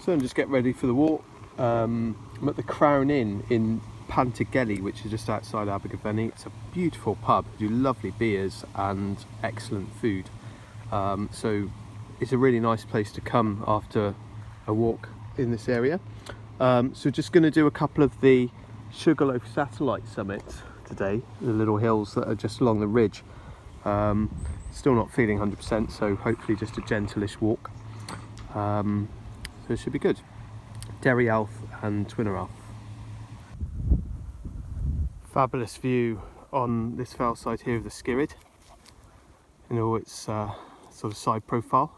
So I'm just getting ready for the walk. I'm at the Crown Inn in Pantygelly, which is just outside Abergavenny. It's a beautiful pub, they do lovely beers and excellent food. So it's a really nice place to come after a walk in this area. So just going to do a couple of the Sugarloaf satellite summits today, the little hills that are just along the ridge. Still not feeling 100%, so hopefully just a gentleish walk. So it should be good. Deri Allt and Twyn-Yr Allt. Fabulous view on this fell side here of the Skirrid in all its sort of side profile.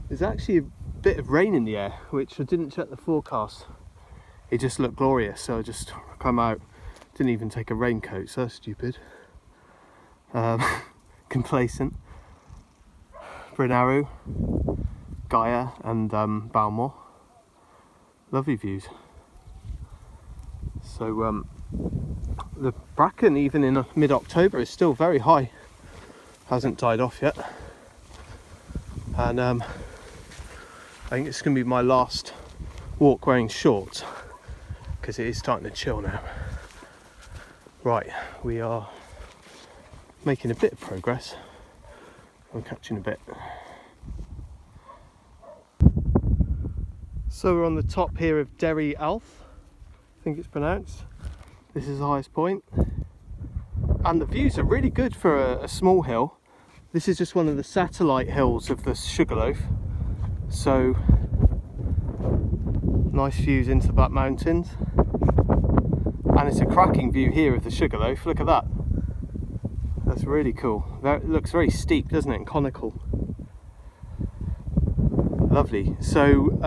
There's actually a bit of rain in the air, which I didn't check the forecast. It just looked glorious, so I just come out, didn't even take a raincoat, so that's stupid. Complacent. Bryn Arrow, Gaia and Balmore. Lovely views. So the bracken even in mid-October is still very high. Hasn't died off yet. And I think it's going to be my last walk wearing shorts because it is starting to chill now. Right, we are making a bit of progress. I'm catching a bit. So we're on the top here of Deri Allt, I think it's pronounced. This is the highest point. And the views are really good for a small hill. This is just one of the satellite hills of the Sugarloaf. So, nice views into the Black Mountains. And it's a cracking view here of the Sugarloaf, look at that. That's really cool. It looks very steep, doesn't it, and conical. Lovely. So,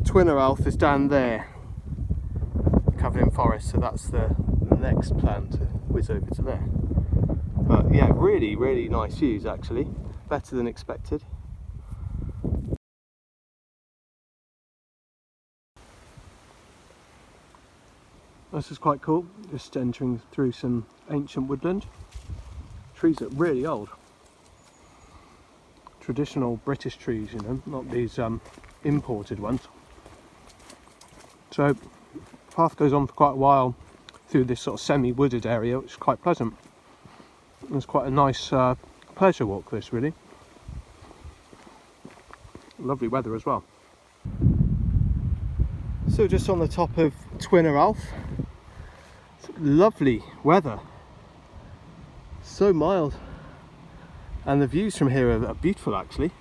Twyn-Yr Allt is down there, covered in forest, so that's the next plan to whiz over to there. But yeah, really, really nice views actually, better than expected. This is quite cool, just entering through some ancient woodland. Trees are really old. Traditional British trees, you know, not these imported ones. So, the path goes on for quite a while through this sort of semi-wooded area, which is quite pleasant. It's quite a nice pleasure walk, this really. Lovely weather as well. So just on the top of Twyn-Yr Allt, lovely weather, so mild, and the views from here are beautiful actually.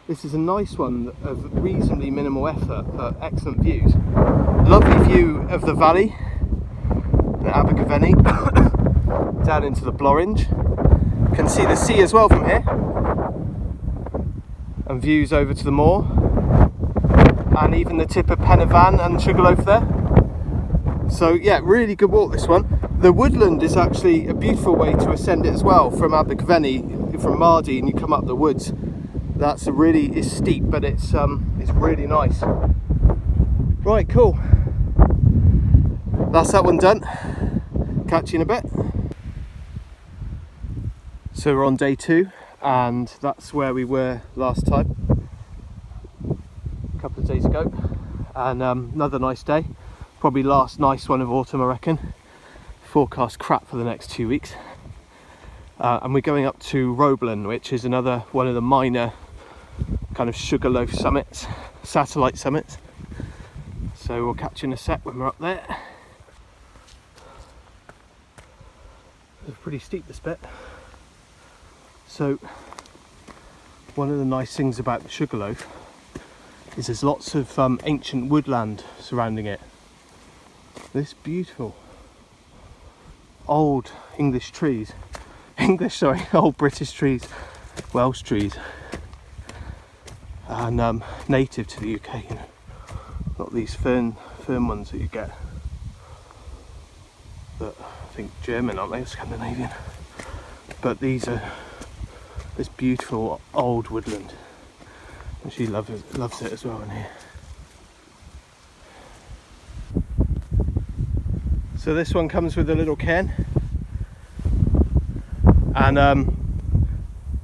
This is a nice one of reasonably minimal effort, but excellent views. Lovely view of the valley, the Abergavenny, down into the Blorange. Can see the sea as well from here, and views over to the moor, and even the tip of Pen-y-Fan and Sugarloaf there. So yeah, really good walk this one. The woodland is actually a beautiful way to ascend it as well from Abergavenny, from Mardy, and you come up the woods. That's it's steep, but it's really nice. Right, cool. That's that one done. Catch you in a bit. So we're on day 2, and that's where we were last time, a couple of days ago. And another nice day. Probably last nice one of autumn, I reckon. Forecast crap for the next 2 weeks. And we're going up to Rholben, which is another one of the minor kind of Sugarloaf summits, satellite summits. So we'll catch you in a sec when we're up there. It's pretty steep, this bit. So one of the nice things about the Sugarloaf is there's lots of ancient woodland surrounding it. This beautiful old English trees, old British trees, Welsh trees, and native to the UK, you know, not these fern ones that you get, that I think German, aren't they, Scandinavian, but these are this beautiful old woodland, and she loves it as well in here. So this one comes with a little cairn, and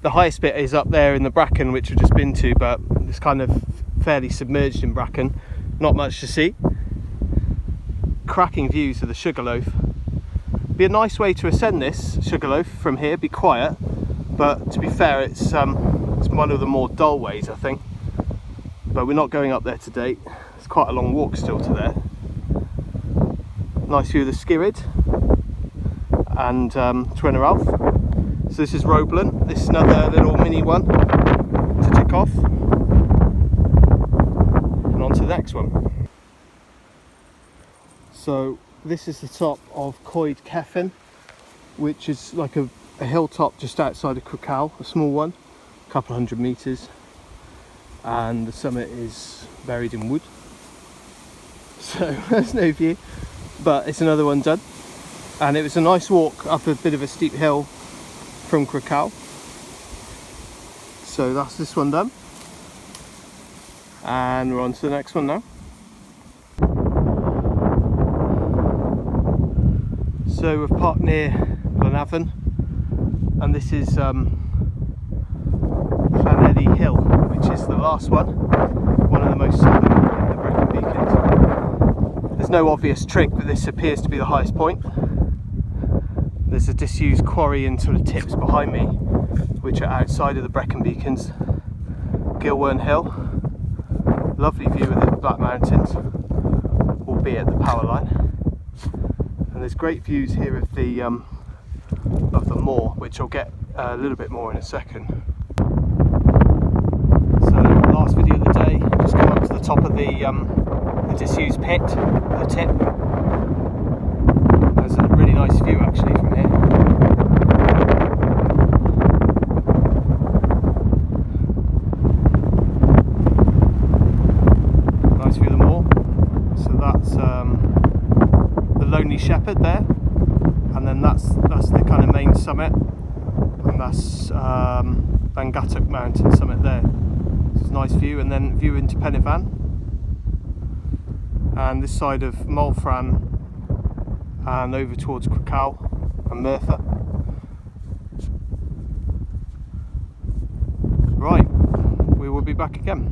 the highest bit is up there in the bracken, which we've just been to, but it's kind of fairly submerged in bracken, not much to see. Cracking views of the Sugarloaf. Be a nice way to ascend this Sugarloaf from here, be quiet, but to be fair, it's one of the more dull ways, I think. But we're not going up there today. It's quite a long walk still to there. Nice view of the Skirrid and Twyn-Yr Allt. So this is Rholben. This is another little mini one to tick off. And on to the next one. So this is the top of Coed Cefn, which is like a hilltop just outside of Crickhowell, a small one, a couple hundred metres, and the summit is buried in wood, so there's no view, but it's another one done. And it was a nice walk up a bit of a steep hill from Crickhowell, so that's this one done, and we're on to the next one now. So we've parked near Llanelly, and this is Llanelly Hill, which is the last one of the most southern in the Brecon Beacons. There's no obvious trick, but this appears to be the highest point. There's a disused quarry and sort of tips behind me, which are outside of the Brecon Beacons. Twyn-Yr Hill, lovely view of the Black Mountains, albeit the power line. And there's great views here of the moor, which I'll get a little bit more in a second. So last video of the day, just come up to the top of the disused pit, the tip. There's a really nice view actually from here. Nice view of the moor. So that's the Lonely Shepherd there, and then that's the kind of main summit, and that's Llangatock Mountain summit there. So it's a nice view, and then view into Penifan, and this side of Molfran, and over towards Crickhowell and Merthyr. Right, we will be back again.